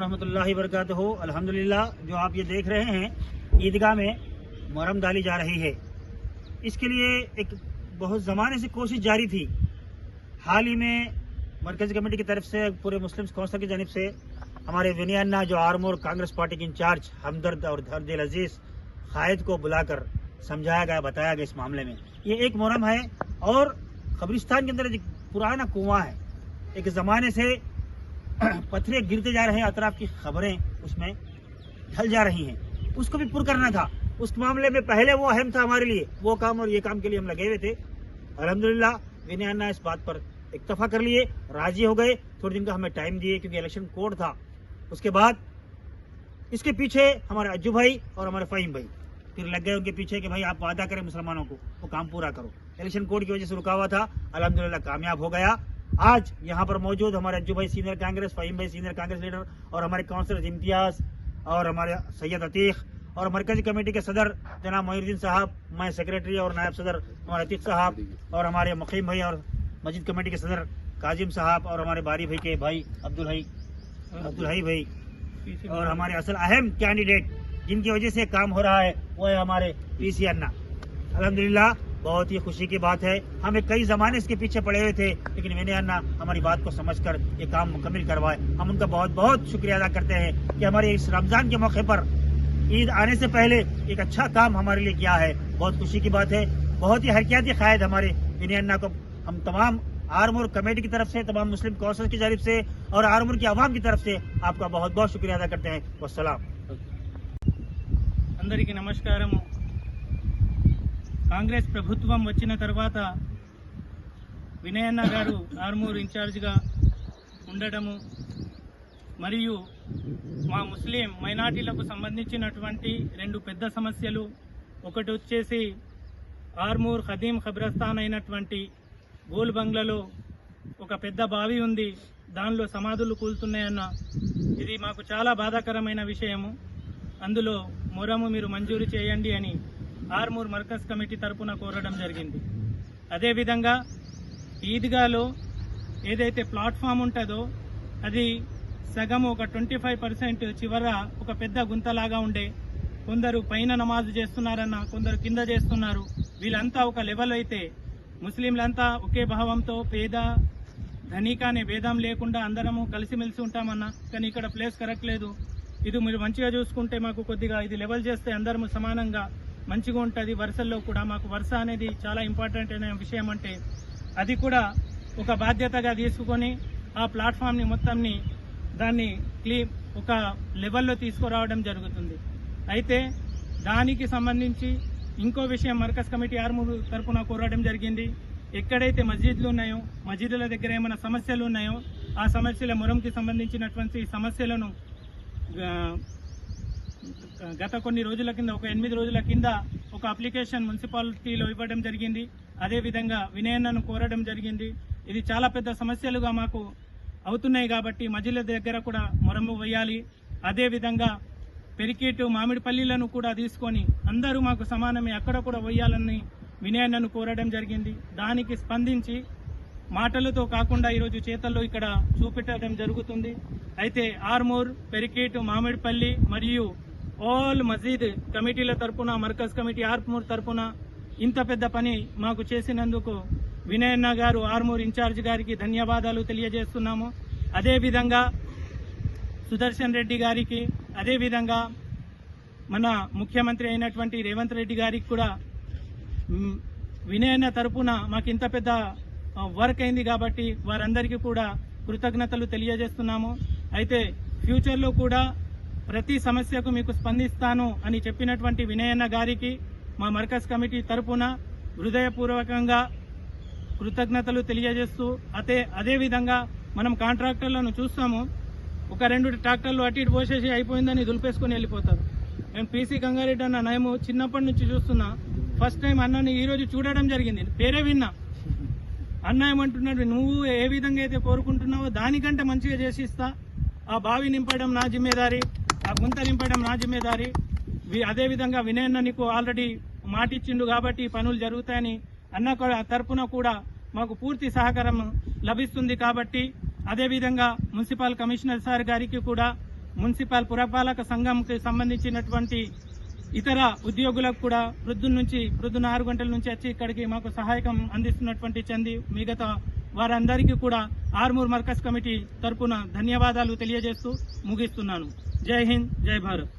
रहमतुल्लाहि वबरकातुहू। अल्हम्दुलिल्लाह, जो आप ये देख रहे हैं ईदगाह में मुहर्रम डाली जा रही है, इसके लिए एक बहुत ज़माने से कोशिश जारी थी। हाल ही में मरकज़ी कमेटी की तरफ से पूरे मुस्लिम कौंसिल की जानिब से हमारे विनय अन्ना जो आर्मूर कांग्रेस पार्टी के इंचार्ज हमदर्द और दिल अजीज कायद को बुलाकर समझाया गया, बताया गया इस मामले में। ये एक मुहर्रम है और कब्रिस्तान के अंदर एक पुराना कुआं है, एक ज़माने से पत्थरे गिरते जा रहे हैं, अतराफ की खबरें उसमें ढल जा रही हैं, उसको भी पुर करना था। उस मामले में पहले वो अहम था हमारे लिए, वो काम और ये काम के लिए हम लगे हुए थे। अल्हम्दुलिल्लाह विनय अन्ना इस बात पर इत्तफा कर लिए, राजी हो गए। थोड़े दिन का हमें टाइम दिए क्योंकि इलेक्शन कोड था। उसके बाद इसके पीछे हमारे अज्जू भाई और हमारे फ़हीम भाई फिर लग गए उनके पीछे कि भाई आप वादा करें मुसलमानों को, वो काम पूरा करो। इलेक्शन कोड की वजह से रुका हुआ था, अल्हम्दुलिल्लाह कामयाब हो गया। आज यहाँ पर मौजूद हमारे अज्जू भाई सीनियर कांग्रेस, फ़हीम भाई सीनियर कांग्रेस लीडर और हमारे काउंसलर इम्तियाज और हमारे सैयद अतीक और मरकजी कमेटी के सदर जनाब मोहिउद्दीन साहब, मैं सेक्रेटरी और नायब सदर हमारे अतीक साहब और हमारे मुकीम भाई और मस्जिद कमेटी के सदर काजिम साहब और हमारे बारी भाई के भाई अब्दुल हई भाई और हमारे असल अहम कैंडिडेट जिनकी वजह से काम हो रहा है वो है हमारे पीसी अन्ना। अल्हम्दुलिल्लाह बहुत ही खुशी की बात है। हमें कई ज़माने इसके पीछे पड़े हुए थे, लेकिन विनय अन्ना हमारी बात को समझकर ये काम मुकम्मल करवाए। हम उनका बहुत बहुत शुक्रिया अदा करते हैं कि हमारे इस रमज़ान के मौके पर ईद आने से पहले एक अच्छा काम हमारे लिए किया है। बहुत खुशी की बात है। बहुत ही हरकियाती कायद हमारे विनय अन्ना को हम तमाम आर्मूर कमेटी की तरफ से, तमाम मुस्लिम कौंसिल की जानिब से और आर्मूर की आवाम की तरफ से आपका बहुत बहुत शुक्रिया अदा करते हैं। वस्सलाम। అందరికీ నమస్కారము। కాంగ్రెస్ ప్రభుత్వం వచ్చిన తర్వాత వినయ్ అన్న గారు ఆర్మూర్ ఇన్ఛార్జిగా ఉండడము మరియు మా ముస్లిం మైనార్టీలకు సంబంధించినటువంటి రెండు పెద్ద సమస్యలు, ఒకటి వచ్చేసి ఆర్మూర్ ఖదీం ఖబ్రస్థాన్ అయినటువంటి గోల్ బంగ్లాలో ఒక పెద్ద బావి ఉంది, దానిలో సమాధులు కూలుతున్నాయన్న, ఇది మాకు చాలా బాధాకరమైన విషయము. అందులో మొరము మీరు మంజూరు చేయండి అని ఆర్మూర్ మర్కజ్ కమిటీ తరపున కోరడం జరిగింది. అదేవిధంగా ఈద్గాలో ఏదైతే ప్లాట్ఫామ్ ఉంటుందో అది సగం ఒక 25% చివర ఒక పెద్ద గుంతలాగా ఉండే, కొందరు పైన నమాజు చేస్తున్నారన్న, కొందరు కింద చేస్తున్నారు. వీళ్ళంతా ఒక లెవెల్ అయితే ముస్లింలంతా ఒకే భావంతో పేద ధనిక అనే భేదం లేకుండా అందరము కలిసిమెలిసి ఉంటామన్నా, కానీ ఇక్కడ ప్లేస్ కరెక్ట్ లేదు. ఇది మీరు మంచిగా చూసుకుంటే మాకు కొద్దిగా ఇది లెవెల్ చేస్తే అందరము సమానంగా మంచిగా ఉంటుంది. వరుసల్లో కూడా మాకు వరుస అనేది చాలా ఇంపార్టెంట్ అనే విషయం, అంటే అది కూడా ఒక బాధ్యతగా తీసుకొని ఆ ప్లాట్ఫామ్ని మొత్తంని దాన్ని ఒక లెవెల్లో తీసుకురావడం జరుగుతుంది. అయితే దానికి సంబంధించి ఇంకో విషయం మర్కజ్ కమిటీ ఆర్మూర్ తరఫున కోరడం జరిగింది. ఎక్కడైతే మస్జిద్లు ఉన్నాయో, మస్జిద్ల దగ్గర ఏమైనా సమస్యలు ఉన్నాయో ఆ సమస్యల మొరంకి సంబంధించినటువంటి సమస్యలను గత కొన్ని రోజుల కింద, ఒక 8 రోజుల కింద ఒక అప్లికేషన్ మున్సిపాలిటీలో ఇవ్వడం జరిగింది. అదేవిధంగా వినయ్ అన్నను కోరడం జరిగింది. ఇది చాలా పెద్ద సమస్యలుగా మాకు అవుతున్నాయి కాబట్టి మస్జిద్ల దగ్గర కూడా మొరము వేయాలి. అదేవిధంగా పెరికేటు మామిడిపల్లిలను కూడా తీసుకొని అందరూ మాకు సమానమే అక్కడ కూడా వేయాలని వినయ్ అన్నను కోరడం జరిగింది. దానికి స్పందించి మాటలతో కాకుండా ఈరోజు చేతల్లో ఇక్కడ చూపెట్టడం జరుగుతుంది. అయితే ఆర్మూర్, పెరికేటు, మామిడిపల్లి మరియు ఆల్ మస్జిద్ కమిటీల తరపున, మర్కజ్ కమిటీ ఆర్మూర్ తరపున ఇంత పెద్ద పని మాకు చేసినందుకు వినయ్ అన్న గారు ఆర్మూర్ ఇన్ఛార్జ్ గారికి ధన్యవాదాలు తెలియజేస్తున్నాము. అదేవిధంగా సుదర్శన్ రెడ్డి గారికి, అదేవిధంగా మన ముఖ్యమంత్రి అయినటువంటి రేవంత్ రెడ్డి గారికి కూడా వినయ్ అన్న తరపున మాకు ఇంత పెద్ద వర్క్ అయింది కాబట్టి వారందరికీ కూడా కృతజ్ఞతలు తెలియజేస్తున్నాము. అయితే ఫ్యూచర్లో కూడా ప్రతి సమస్యకు మీకు స్పందిస్తాను అని చెప్పినటువంటి వినయ్ అన్న గారికి మా మర్కజ్ కమిటీ తరపున హృదయపూర్వకంగా కృతజ్ఞతలు తెలియజేస్తూ, అదేవిధంగా మనం కాంట్రాక్టర్లను చూస్తాము, ఒక 2 ట్రాక్టర్లు అటు ఇటు పోసేసి అయిపోయిందని దులిపేసుకుని వెళ్ళిపోతారు. నేను పీసీ గంగారెడ్డి అన్న నయము చిన్నప్పటి నుంచి చూస్తున్నా. ఫస్ట్ టైం అన్నని ఈరోజు చూడడం జరిగింది, పేరే విన్నా. అన్న ఏమంటున్నాడు, నువ్వు ఏ విధంగా అయితే కోరుకుంటున్నావో దానికంటే మంచిగా చేసిస్తా, ఆ బావి నింపడం నా జిమ్మేదారి, ఆ గుంత నింపడం నా జిమ్మేదారి. అదేవిధంగా వినయ్ అన్న నీకు ఆల్రెడీ మాట ఇచ్చిండు కాబట్టి పనులు జరుగుతాయని అన్న తరపున కూడా మాకు పూర్తి సహకారం లభిస్తుంది. కాబట్టి అదేవిధంగా మున్సిపల్ కమిషనర్ సార్ గారికి కూడా మున్సిపల్ పురపాలక సంఘంకి సంబంధించినటువంటి ఇతర ఉద్యోగులకు కూడా ప్రొద్దున 6 గంటల నుంచి వచ్చి ఇక్కడికి మాకు సహాయకం అందిస్తున్నటువంటి చంది మిగతా వారందరికీ కూడా ఆర్మూర్ మర్కజ్ కమిటీ తరపున ధన్యవాదాలు తెలియజేస్తూ ముగిస్తున్నాను. జై హింద్, జై భారత్.